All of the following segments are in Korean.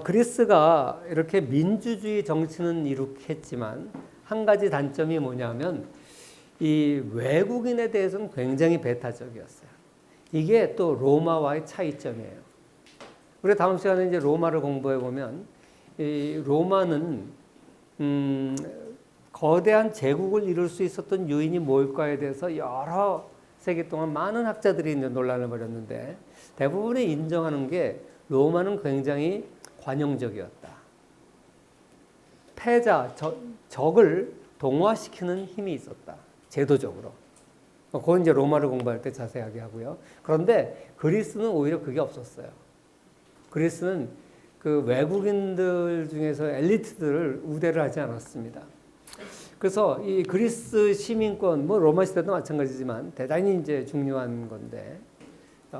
그리스가 이렇게 민주주의 정치는 이룩했지만 한 가지 단점이 뭐냐면 이 외국인에 대해서는 굉장히 배타적이었어요. 이게 또 로마와의 차이점이에요. 우리 다음 시간에 이제 로마를 공부해 보면 이 로마는 거대한 제국을 이룰 수 있었던 요인이 뭘까에 대해서 여러 세기 동안 많은 학자들이 이제 논란을 벌였는데 대부분이 인정하는 게 로마는 굉장히 관용적이었다. 패자, 적을 동화시키는 힘이 있었다. 제도적으로. 그건 이제 로마를 공부할 때 자세하게 하고요. 그런데 그리스는 오히려 그게 없었어요. 그리스는 그 외국인들 중에서 엘리트들을 우대를 하지 않았습니다. 그래서 이 그리스 시민권, 뭐 로마 시대도 마찬가지지만 대단히 이제 중요한 건데,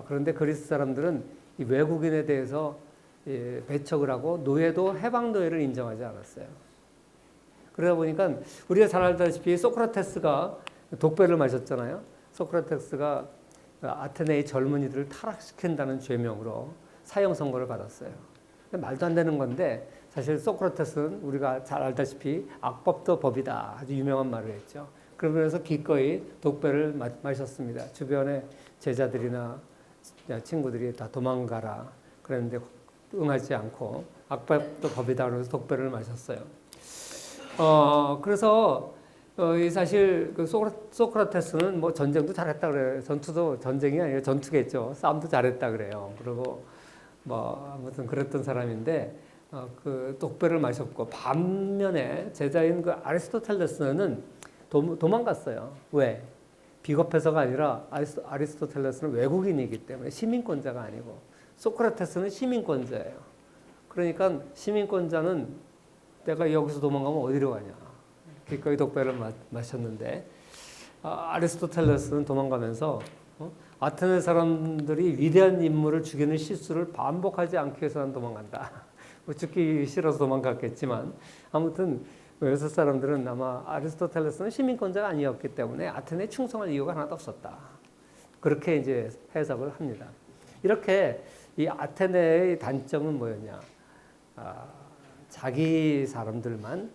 그런데 그리스 사람들은 이 외국인에 대해서 배척을 하고 노예도 해방 노예를 인정하지 않았어요. 그러다 보니까 우리가 잘 알다시피 소크라테스가 독배를 마셨잖아요. 소크라테스가 아테네의 젊은이들을 타락시킨다는 죄명으로 사형 선고를 받았어요. 말도 안 되는 건데 사실 소크라테스는 우리가 잘 알다시피 악법도 법이다 아주 유명한 말을 했죠. 그러면서 기꺼이 독배를 마셨습니다. 주변의 제자들이나 친구들이 다 도망가라 그랬는데 응하지 않고 악법도 법이다 그러면서 독배를 마셨어요. 그래서 사실 그 소크라테스는 뭐 전쟁도 잘했다 그래요. 전투도 전쟁이 아니라 전투겠죠. 싸움도 잘했다 그래요. 그리고 뭐 아무튼 그랬던 사람인데 그 독배를 마셨고 반면에 제자인 그 아리스토텔레스는 도망갔어요. 왜? 비겁해서가 아니라 아리스토텔레스는 외국인이기 때문에 시민권자가 아니고 소크라테스는 시민권자예요. 그러니까 시민권자는 내가 여기서 도망가면 어디로 가냐. 기꺼이 독배를 마셨는데 아리스토텔레스는 도망가면서 아테네 사람들이 위대한 인물을 죽이는 실수를 반복하지 않기 위해서 난 도망간다. 뭐 죽기 싫어서 도망갔겠지만 아무튼 여섯 사람들은 아마 아리스토텔레스는 시민권자가 아니었기 때문에 아테네에 충성할 이유가 하나도 없었다. 그렇게 이제 해석을 합니다. 이렇게 이 아테네의 단점은 뭐였냐? 자기 사람들만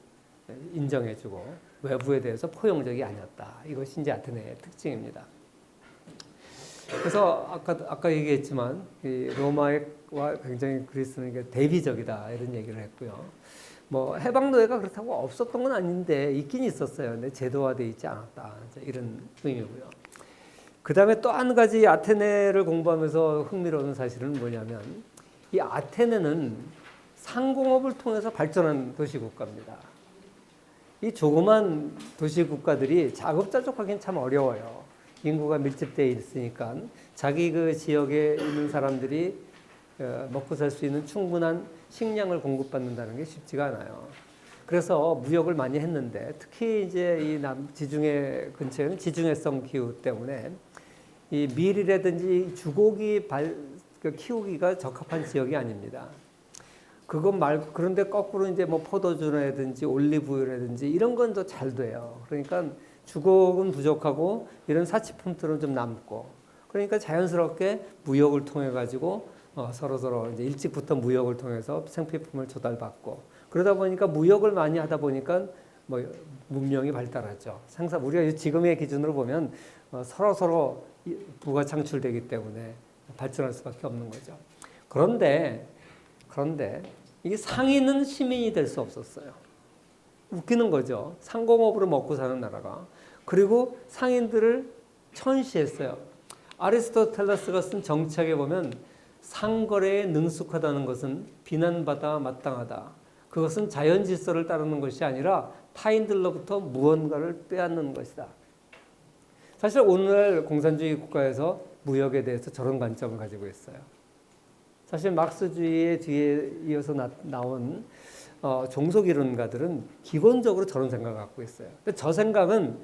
인정해주고 외부에 대해서 포용적이 아니었다. 이것이 이제 아테네의 특징입니다. 그래서 아까 얘기했지만 이 로마와 굉장히 그리스는 대비적이다 이런 얘기를 했고요. 뭐 해방 노예가 그렇다고 없었던 건 아닌데 있긴 있었어요. 근데 제도화되어 있지 않았다 이런 의미고요. 그 다음에 또 한 가지 아테네를 공부하면서 흥미로운 사실은 뭐냐면 이 아테네는 상공업을 통해서 발전한 도시국가입니다. 이 조그만 도시국가들이 자급자족하기는 참 어려워요. 인구가 밀집되어 있으니까 자기 그 지역에 있는 사람들이 먹고 살 수 있는 충분한 식량을 공급받는다는 게 쉽지가 않아요. 그래서 무역을 많이 했는데 특히 이제 이 지중해 근처에는 지중해성 기후 때문에 이 밀이라든지 주고기 키우기가 적합한 지역이 아닙니다. 그런데 거꾸로 이제 뭐 포도주라든지 올리브유라든지 이런 건 더 잘 돼요. 그러니까 주곡은 부족하고 이런 사치품들은 좀 남고 그러니까 자연스럽게 무역을 통해 가지고 서로 이제 일찍부터 무역을 통해서 생필품을 조달받고 그러다 보니까 무역을 많이 하다 보니까 뭐 문명이 발달하죠. 우리가 지금의 기준으로 보면 서로 부가 창출되기 때문에 발전할 수밖에 없는 거죠. 그런데 이 상인은 시민이 될 수 없었어요. 웃기는 거죠. 상공업으로 먹고 사는 나라가. 그리고 상인들을 천시했어요. 아리스토텔레스가 쓴 정치학에 보면 상거래에 능숙하다는 것은 비난받아 마땅하다. 그것은 자연 질서를 따르는 것이 아니라 타인들로부터 무언가를 빼앗는 것이다. 사실 오늘날 공산주의 국가에서 무역에 대해서 저런 관점을 가지고 있어요. 사실 막스주의의 뒤에 이어서 나온 종속이론가들은 기본적으로 저런 생각을 갖고 있어요. 근데 저 생각은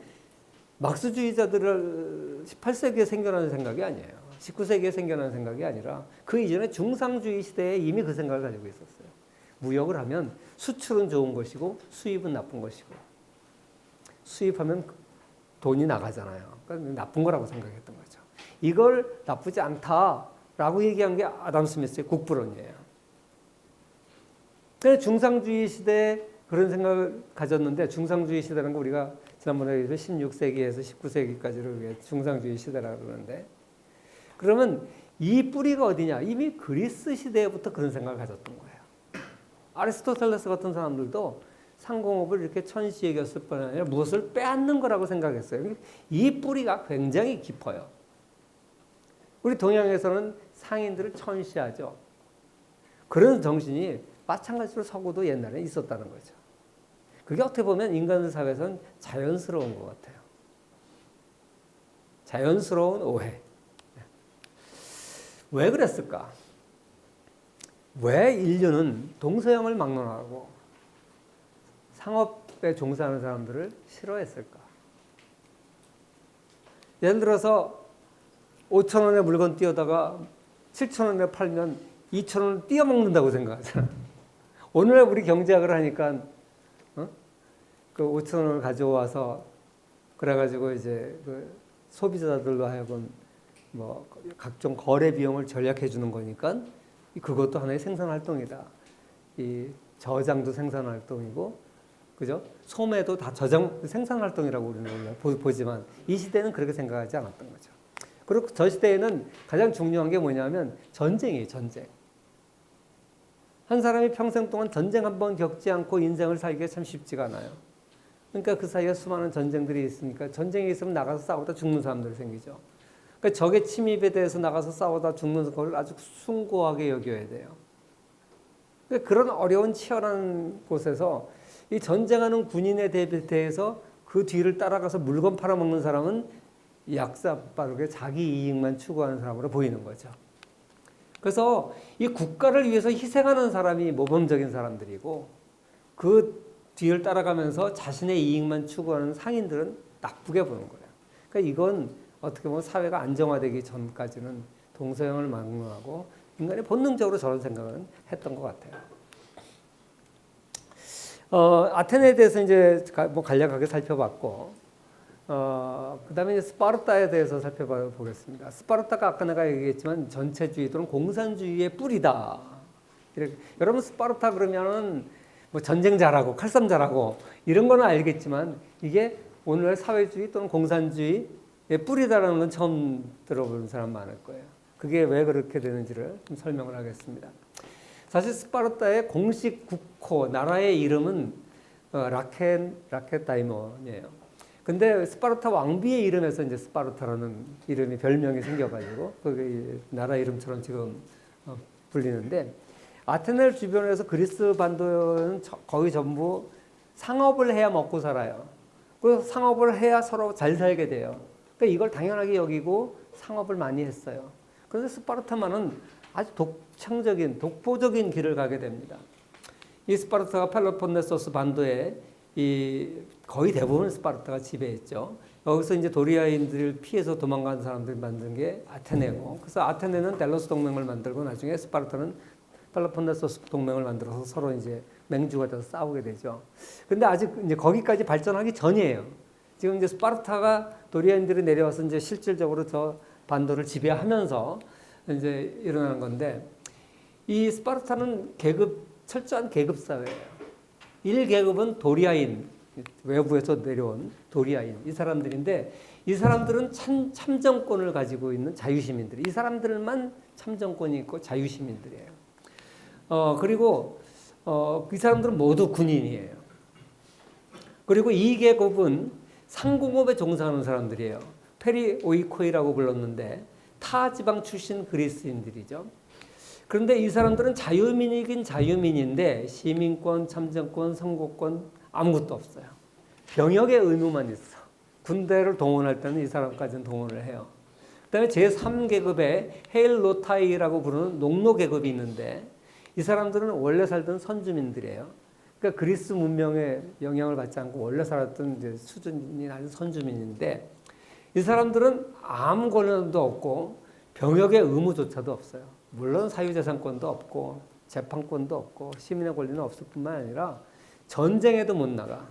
막스주의자들을 18세기에 생겨난 생각이 아니에요. 19세기에 생겨난 생각이 아니라 그 이전에 중상주의 시대에 이미 그 생각을 가지고 있었어요. 무역을 하면 수출은 좋은 것이고 수입은 나쁜 것이고 수입하면 돈이 나가잖아요. 그러니까 나쁜 거라고 생각했던 거죠. 이걸 나쁘지 않다라고 얘기한 게 아담 스미스의 국부론이에요. 그래서 중상주의 시대에 그런 생각을 가졌는데, 중상주의 시대라는 거 우리가 지난번에 16세기에서 19세기까지를 중상주의 시대라고 그러는데, 그러면 이 뿌리가 어디냐? 이미 그리스 시대부터 그런 생각을 가졌던 거예요. 아리스토텔레스 같은 사람들도 상공업을 이렇게 천시 여겼을 뿐 아니라 무엇을 빼앗는 거라고 생각했어요. 이 뿌리가 굉장히 깊어요. 우리 동양에서는 상인들을 천시하죠. 그런 정신이 마찬가지로 서구도 옛날에 있었다는 거죠. 그게 어떻게 보면 인간 사회에서는 자연스러운 것 같아요. 자연스러운 오해. 왜 그랬을까? 왜 인류는 동서양을 막론하고 상업에 종사하는 사람들을 싫어했을까? 예를 들어서 5,000원에 물건 띄어다가 7,000원에 팔면 2,000원을 띄어먹는다고 생각하잖아. 오늘날 우리 경제학을 하니까 그 5,000원을 가져와서 그래가지고 이제 그 소비자들로 하여금 뭐 각종 거래 비용을 절약해 주는 거니까 그것도 하나의 생산 활동이다. 이 저장도 생산 활동이고, 그죠? 소매도 다 저장 생산 활동이라고 우리는 보지만 이 시대는 그렇게 생각하지 않았던 거죠. 그리고 저 시대에는 가장 중요한 게 뭐냐면 전쟁이에요, 전쟁. 한 사람이 평생 동안 전쟁 한 번 겪지 않고 인생을 살기가 참 쉽지가 않아요. 그러니까 그 사이에 수많은 전쟁들이 있으니까 전쟁이 있으면 나가서 싸우다 죽는 사람들이 생기죠. 그러니까 적의 침입에 대해서 나가서 싸우다 죽는 걸 아주 숭고하게 여겨야 돼요. 그러니까 그런 어려운 치열한 곳에서 이 전쟁하는 군인에 대해서 그 뒤를 따라가서 물건 팔아먹는 사람은 약사빠르게 자기 이익만 추구하는 사람으로 보이는 거죠. 그래서 이 국가를 위해서 희생하는 사람이 모범적인 사람들이고, 그 뒤를 따라가면서 자신의 이익만 추구하는 상인들은 나쁘게 보는 거예요. 그러니까 이건 어떻게 보면 사회가 안정화되기 전까지는 동서양을 막론하고 인간이 본능적으로 저런 생각을 했던 것 같아요. 아테네에 대해서 이제 뭐 간략하게 살펴봤고, 그 다음에 스파르타에 대해서 살펴보겠습니다. 스파르타가 아까 내가 얘기했지만 전체주의 또는 공산주의의 뿌리다. 이렇게. 여러분 스파르타 그러면은 뭐 전쟁 잘하고 칼싸움 잘하고 이런 거는 알겠지만 이게 오늘날 사회주의 또는 공산주의의 뿌리다라는 건 처음 들어보는 사람 많을 거예요. 그게 왜 그렇게 되는지를 좀 설명을 하겠습니다. 사실 스파르타의 공식 국호, 나라의 이름은 라켓다이몬이에요. 근데 스파르타 왕비의 이름에서 이제 스파르타라는 이름이 별명이 생겨가지고 그게 나라 이름처럼 지금 불리는데, 아테네 주변에서 그리스 반도는 거의 전부 상업을 해야 먹고 살아요. 그래서 상업을 해야 서로 잘 살게 돼요. 그러니까 이걸 당연하게 여기고 상업을 많이 했어요. 그런데 스파르타만은 아주 독보적인 길을 가게 됩니다. 이 스파르타가 펠로폰네소스 반도에 거의 대부분 스파르타가 지배했죠. 여기서 이제 도리아인들을 피해서 도망간 사람들이 만든 게 아테네고, 그래서 아테네는 델로스 동맹을 만들고 나중에 스파르타는 펠로폰네소스 동맹을 만들어서 서로 이제 맹주가 돼서 싸우게 되죠. 근데 아직 이제 거기까지 발전하기 전이에요. 지금 이제 스파르타가 도리아인들이 내려와서 이제 실질적으로 저 반도를 지배하면서 이제 일어나는 건데, 이 스파르타는 철저한 계급 사회예요. 1계급은 도리아인, 외부에서 내려온 도리아인, 이 사람들인데, 이 사람들은 참정권을 가지고 있는 자유시민들, 이 사람들만 참정권이 있고 자유시민들이에요. 그리고 이 사람들은 모두 군인이에요. 그리고 2계급은 상공업에 종사하는 사람들이에요. 페리오이코이라고 불렀는데 타 지방 출신 그리스인들이죠. 그런데 이 사람들은 자유민이긴 자유민인데 시민권, 참정권, 선거권 아무것도 없어요. 병역의 의무만 있어. 군대를 동원할 때는 이 사람까지는 동원을 해요. 그 다음에 제3계급에 헤일로타이라고 부르는 농노계급이 있는데, 이 사람들은 원래 살던 선주민들이에요. 그러니까 그리스 문명의 영향을 받지 않고 원래 살았던 이제 수준이 낮은 선주민인데, 이 사람들은 아무 권한도 없고 병역의 의무조차도 없어요. 물론 사유재산권도 없고 재판권도 없고 시민의 권리는 없을 뿐만 아니라 전쟁에도 못 나가.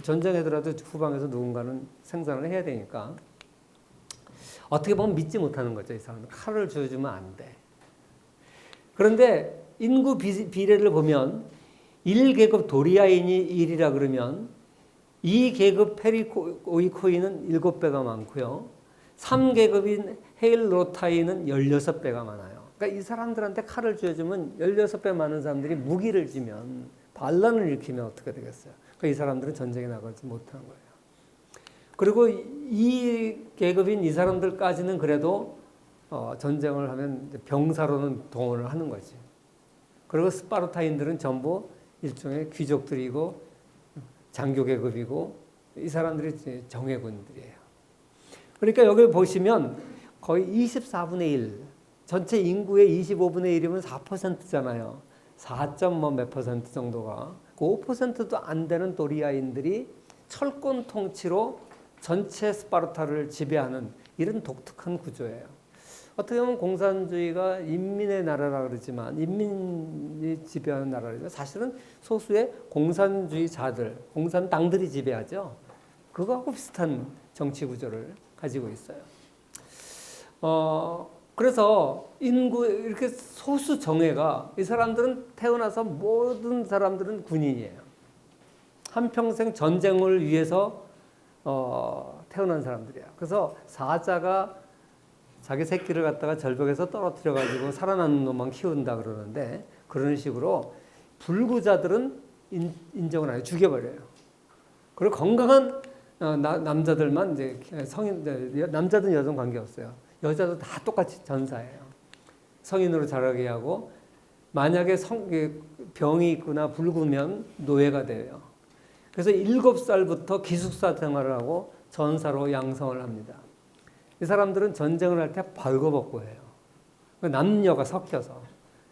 전쟁에더라도 후방에서 누군가는 생산을 해야 되니까 어떻게 보면 믿지 못하는 거죠. 이 사람은 칼을 쥐어주면 안 돼. 그런데 인구 비례를 보면 1계급 도리아인이 1이라 그러면 2계급 페리오이코인은 7배가 많고요. 3계급인 헤일로타인은 16배가 많아요. 그러니까 이 사람들한테 칼을 쥐어주면 16배 많은 사람들이 무기를 쥐면 반란을 일으키면 어떻게 되겠어요? 그러니까 이 사람들은 전쟁에 나가지 못하는 거예요. 그리고 이 계급인 이 사람들까지는 그래도 전쟁을 하면 병사로는 동원을 하는 거지. 그리고 스파르타인들은 전부 일종의 귀족들이고 장교 계급이고 이 사람들이 정예군들이에요. 그러니까 여기 보시면 거의 24분의 1, 전체 인구의 25분의 1이면 4%잖아요. 4몇 퍼센트 정도가. 그 5%도 안 되는 도리아인들이 철권 통치로 전체 스파르타를 지배하는 이런 독특한 구조예요. 어떻게 보면 공산주의가 인민의 나라라 그러지만 인민이 지배하는 나라라지만 사실은 소수의 공산주의자들, 공산당들이 지배하죠. 그거하고 비슷한 정치 구조를 가지고 있어요. 그래서 인구 이렇게 소수 정예가 이 사람들은 태어나서 모든 사람들은 군인이에요. 한평생 전쟁을 위해서 태어난 사람들이야. 그래서 사자가 자기 새끼를 갖다가 절벽에서 떨어뜨려 가지고 살아남는 놈만 키운다 그러는데 그런 식으로 불구자들은 인정을 안 해요. 죽여버려요. 그리고 건강한 남자들만 이제 남자든 여자든 관계없어요. 여자도 다 똑같이 전사예요. 성인으로 자라게 하고 만약에 병이 있거나 붉으면 노예가 돼요. 그래서 7살부터 기숙사 생활을 하고 전사로 양성을 합니다. 이 사람들은 전쟁을 할 때 벌거벗고 해요. 남녀가 섞여서.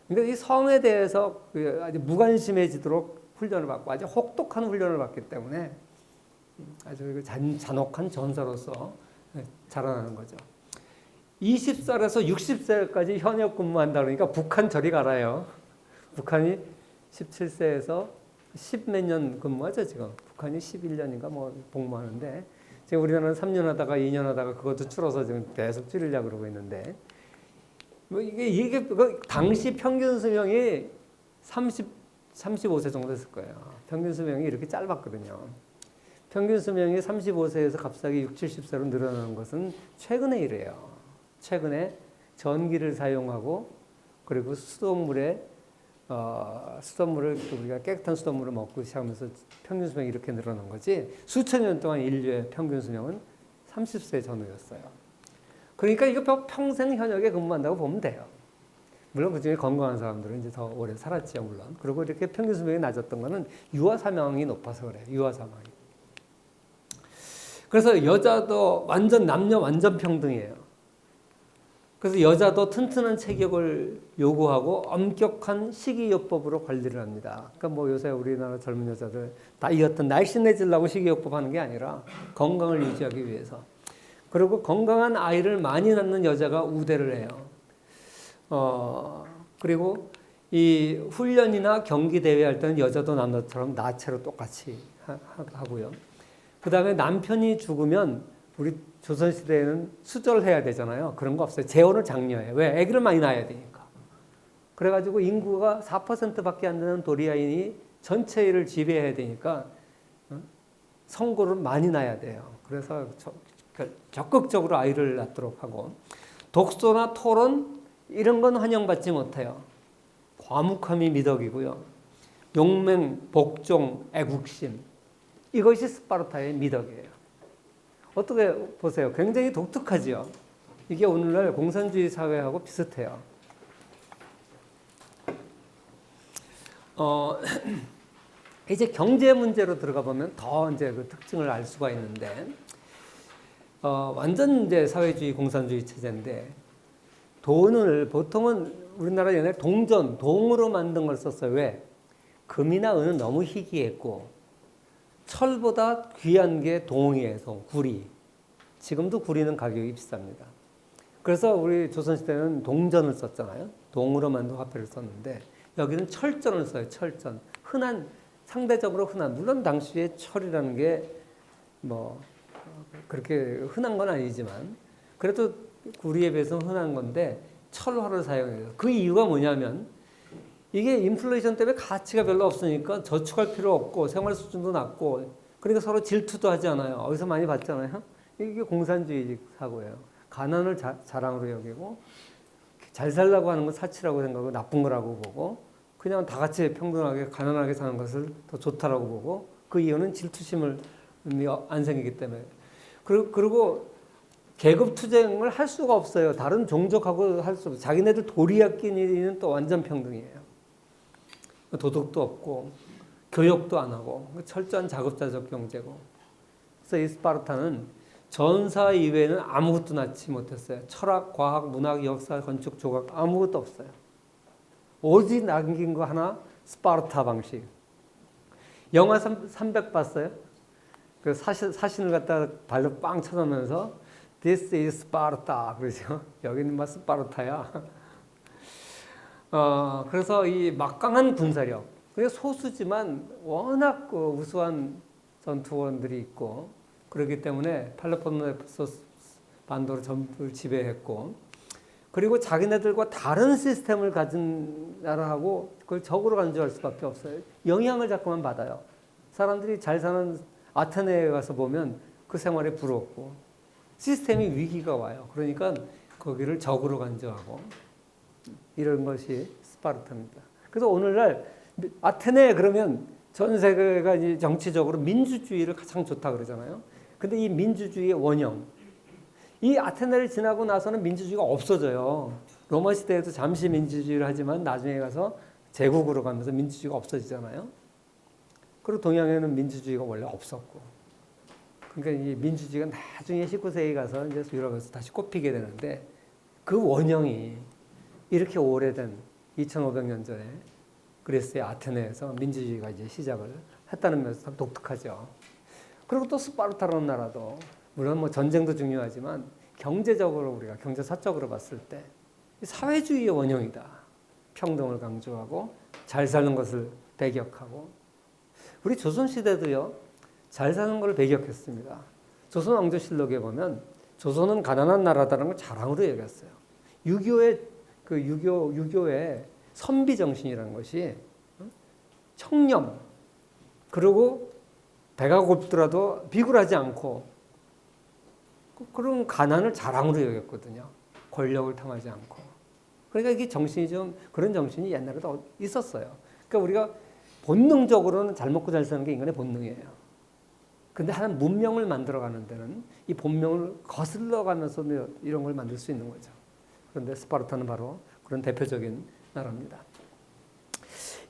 그러니까 이 성에 대해서 아주 무관심해지도록 훈련을 받고 아주 혹독한 훈련을 받기 때문에 아주 잔혹한 전사로서 자라나는 거죠. 20살에서 60세까지 현역 근무한다 그러니까 북한 저리 가라요. 북한이 17세에서 10 몇 년 근무하죠, 지금. 북한이 11년인가 뭐 복무하는데, 지금 우리나라는 3년 하다가 2년 하다가 그것도 줄어서 지금 계속 줄이려고 그러고 있는데, 뭐 이게 당시 평균 수명이 35세 정도 됐을 거예요. 평균 수명이 이렇게 짧았거든요. 평균 수명이 35세에서 갑자기 60, 70세로 늘어나는 것은 최근의 일이에요. 최근에 전기를 사용하고 그리고 수돗물을 우리가 깨끗한 수돗물을 먹고 시작하면서 평균 수명이 이렇게 늘어난 거지 수천 년 동안 인류의 평균 수명은 30세 전후였어요. 그러니까 이거 평생 현역에 근무한다고 보면 돼요. 물론 그중에 건강한 사람들은 이제 더 오래 살았지요, 물론. 그리고 이렇게 평균 수명이 낮았던 거는 유아 사망이 높아서 그래요. 유아 사망이. 그래서 여자도 남녀 완전 평등이에요. 그래서 여자도 튼튼한 체격을 요구하고 엄격한 식이요법으로 관리를 합니다. 그러니까 뭐 요새 우리나라 젊은 여자들 다이어트 날씬해지려고 식이요법 하는 게 아니라 건강을 유지하기 위해서. 그리고 건강한 아이를 많이 낳는 여자가 우대를 해요. 그리고 이 훈련이나 경기 대회 할 때는 여자도 남자처럼 나체로 똑같이 하고요. 그 다음에 남편이 죽으면 우리 조선시대에는 수절해야 되잖아요. 그런 거 없어요. 재혼을 장려해요. 왜? 아기를 많이 낳아야 되니까. 그래가지고 인구가 4%밖에 안 되는 도리아인이 전체를 지배해야 되니까 성고를 많이 낳아야 돼요. 그래서 적극적으로 아이를 낳도록 하고 독서나 토론 이런 건 환영받지 못해요. 과묵함이 미덕이고요. 용맹, 복종, 애국심 이것이 스파르타의 미덕이에요. 어떻게 보세요? 굉장히 독특하지요. 이게 오늘날 공산주의 사회하고 비슷해요. 이제 경제 문제로 들어가 보면 더 이제 그 특징을 알 수가 있는데, 완전 이제 사회주의 공산주의 체제인데, 돈을 보통은 우리나라 옛날에 동으로 만든 걸 썼어요. 왜? 금이나 은은 너무 희귀했고, 철보다 귀한 게 동이에요. 구리. 지금도 구리는 가격이 비쌉니다. 그래서 우리 조선시대는 동전을 썼잖아요. 동으로 만든 화폐를 썼는데 여기는 철전을 써요. 철전. 상대적으로 흔한. 물론 당시에 철이라는 게 뭐 그렇게 흔한 건 아니지만 그래도 구리에 비해서 흔한 건데 철화를 사용해요. 그 이유가 뭐냐면 이게 인플레이션 때문에 가치가 별로 없으니까 저축할 필요 없고 생활 수준도 낮고 그러니까 서로 질투도 하지 않아요. 어디서 많이 봤잖아요. 이게 공산주의 사고예요. 가난을 자랑으로 여기고 잘 살라고 하는 건 사치라고 생각하고 나쁜 거라고 보고 그냥 다 같이 평등하게 가난하게 사는 것을 더 좋다라고 보고 그 이유는 질투심을 안 생기기 때문에 그리고 계급 투쟁을 할 수가 없어요. 다른 종족하고 할 수 없어요. 자기네들 도리학끼리는 또 완전 평등이에요. 도덕도 없고 교육도 안 하고 철저한 자급자족 경제고 그래서 이 스파르타는 전사 이외에는 아무것도 낳지 못했어요. 철학, 과학, 문학, 역사, 건축, 조각 아무것도 없어요. 오직 남긴 거 하나 스파르타 방식. 영화 300 봤어요? 그 사신을 갖다 발로 빵 쳐놓으면서 This is Sparta 그러죠. 여기는 막 스파르타야. 그래서 이 막강한 군사력, 그게 소수지만 워낙 그 우수한 전투원들이 있고 그렇기 때문에 펠로폰네소스 반도를 전부 지배했고 그리고 자기네들과 다른 시스템을 가진 나라하고 그걸 적으로 간주할 수밖에 없어요. 영향을 자꾸만 받아요. 사람들이 잘 사는 아테네에 가서 보면 그 생활이 부럽고 시스템이 위기가 와요. 그러니까 거기를 적으로 간주하고 이런 것이 스파르타입니다. 그래서 오늘날 아테네 그러면 전 세계가 이제 정치적으로 민주주의를 가장 좋다 그러잖아요. 근데 이 민주주의의 원형, 이 아테네를 지나고 나서는 민주주의가 없어져요. 로마 시대에도 잠시 민주주의를 하지만 나중에 가서 제국으로 가면서 민주주의가 없어지잖아요. 그리고 동양에는 민주주의가 원래 없었고. 그러니까 이 민주주의가 나중에 19세기에 가서 이제 유럽에서 다시 꼽히게 되는데 그 원형이 이렇게 오래된 2500년 전에 그리스의 아테네에서 민주주의가 이제 시작을 했다는 면에서 독특하죠. 그리고 또 스파르타라는 나라도 물론 뭐 전쟁도 중요하지만 경제적으로 우리가 경제사적으로 봤을 때 사회주의의 원형이다. 평등을 강조하고 잘 사는 것을 배격하고 우리 조선시대도요. 잘 사는 걸 배격했습니다. 조선왕조실록에 보면 조선은 가난한 나라다는 걸 자랑으로 여겼어요. 유교의 선비 정신이라는 것이 청렴 그리고 배가 고프더라도 비굴하지 않고 그런 가난을 자랑으로 여겼거든요. 권력을 탐하지 않고. 그러니까 이게 정신이 좀 그런 정신이 옛날에도 있었어요. 그러니까 우리가 본능적으로는 잘 먹고 잘 사는 게 인간의 본능이에요. 근데 하나 문명을 만들어가는 데는 이 본명을 거슬러가면서 이런 걸 만들 수 있는 거죠. 그런데 스파르타는 바로 그런 대표적인 나라입니다.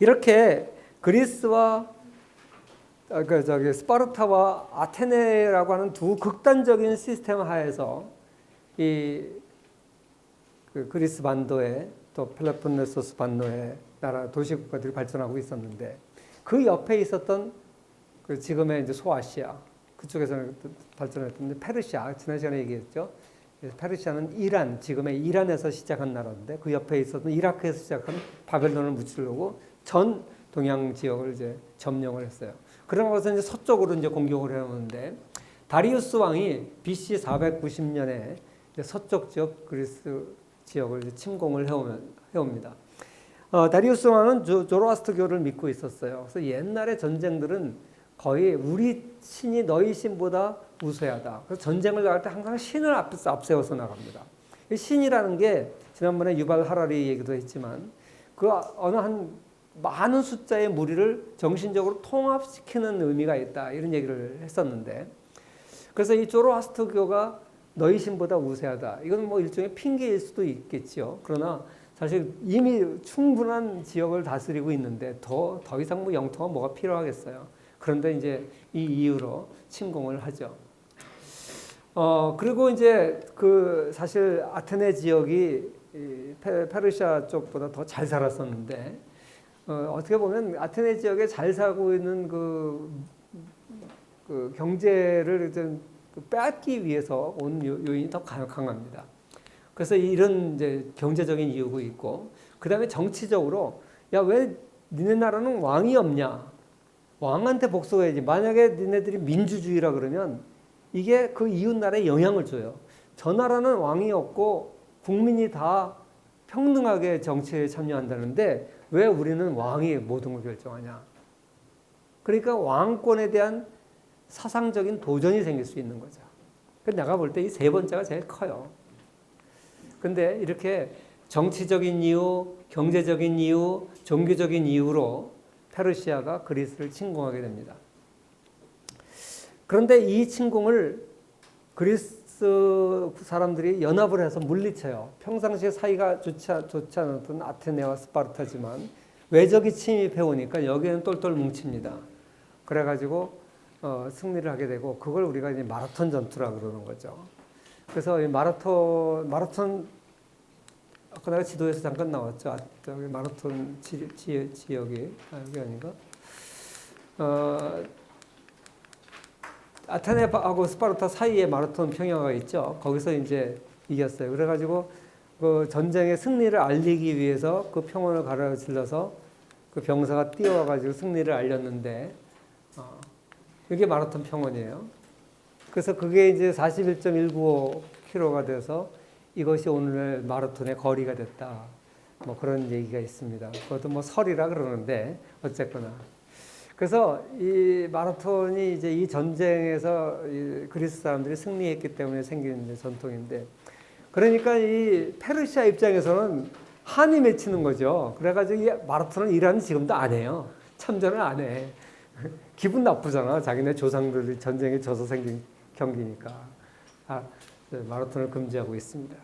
이렇게 그리스와 스파르타와 아테네라고 하는 두 극단적인 시스템 하에서 그 그리스 반도에 또 펠로폰네소스 반도의 나라 도시국가들이 발전하고 있었는데 그 옆에 있었던 그 지금의 이제 소아시아 그쪽에서는 발전했던데 페르시아 지난 시간에 얘기했죠. 페르시아는 이란 지금의 이란에서 시작한 나라인데 그 옆에 있었던 이라크에서 시작한 바벨론을 묻히려고 전 동양 지역을 이제 점령을 했어요. 그런 것은 이제 서쪽으로 이제 공격을 해오는데 다리우스 왕이 BC 490년에 서쪽 지역 그리스 지역을 이제 침공을 해옵니다. 다리우스 왕은 조로아스터교를 믿고 있었어요. 그래서 옛날의 전쟁들은 거의 우리 신이 너희 신보다 우세하다. 그래서 전쟁을 나갈 때 항상 신을 앞세워서 나갑니다. 신이라는 게 지난번에 유발 하라리 얘기도 했지만 그 어느 한 많은 숫자의 무리를 정신적으로 통합시키는 의미가 있다. 이런 얘기를 했었는데 그래서 이 조로아스터교가 너희 신보다 우세하다. 이건 뭐 일종의 핑계일 수도 있겠죠. 그러나 사실 이미 충분한 지역을 다스리고 있는데 더 이상 뭐 영토가 뭐가 필요하겠어요. 그런데 이제 이 이유로 침공을 하죠. 그리고 이제 그 사실 아테네 지역이 페르시아 쪽보다 더 잘 살았었는데 어떻게 보면 아테네 지역에 잘 살고 있는 그 경제를 좀 빼앗기 위해서 온 요인이 더 강합니다. 그래서 이런 이제 경제적인 이유가 있고, 그 다음에 정치적으로 야 왜 니네 나라는 왕이 없냐? 왕한테 복수해야지. 만약에 니네들이 민주주의라 그러면 이게 그 이웃 나라에 영향을 줘요. 저 나라는 왕이 없고 국민이 다 평등하게 정치에 참여한다는데 왜 우리는 왕이 모든 걸 결정하냐? 그러니까 왕권에 대한 사상적인 도전이 생길 수 있는 거죠. 내가 볼 때 이 세 번째가 제일 커요. 근데 이렇게 정치적인 이유, 경제적인 이유, 종교적인 이유로 페르시아가 그리스를 침공하게 됩니다. 그런데 이 침공을 그리스 사람들이 연합을 해서 물리쳐요. 평상시에 사이가 좋지 않았던 아테네와 스파르타지만 외적이 침입해 오니까 여기는 똘똘 뭉칩니다. 그래가지고 승리를 하게 되고 그걸 우리가 이제 마라톤 전투라 그러는 거죠. 그래서 이 마라톤 아까 내가 지도에서 잠깐 나왔죠. 저기 마라톤 지역이 여기 아닌가? 아테네하고 스파르타 사이에 마라톤 평야가 있죠. 거기서 이제 이겼어요. 그래가지고 그 전쟁의 승리를 알리기 위해서 그 평원을 가로질러서 그 병사가 뛰어와가지고 승리를 알렸는데 이게 마라톤 평원이에요. 그래서 그게 이제 41.195km가 돼서 이것이 오늘날 마라톤의 거리가 됐다. 뭐 그런 얘기가 있습니다. 그것도 뭐 설이라 그러는데 어쨌거나. 그래서 이 마라톤이 이제 이 전쟁에서 이 그리스 사람들이 승리했기 때문에 생긴 전통인데, 그러니까 이 페르시아 입장에서는 한이 맺히는 거죠. 그래가지고 이 마라톤을 이란은 지금도 안 해요. 참전을 안 해. 기분 나쁘잖아. 자기네 조상들이 전쟁에 져서 생긴 경기니까. 마라톤을 금지하고 있습니다.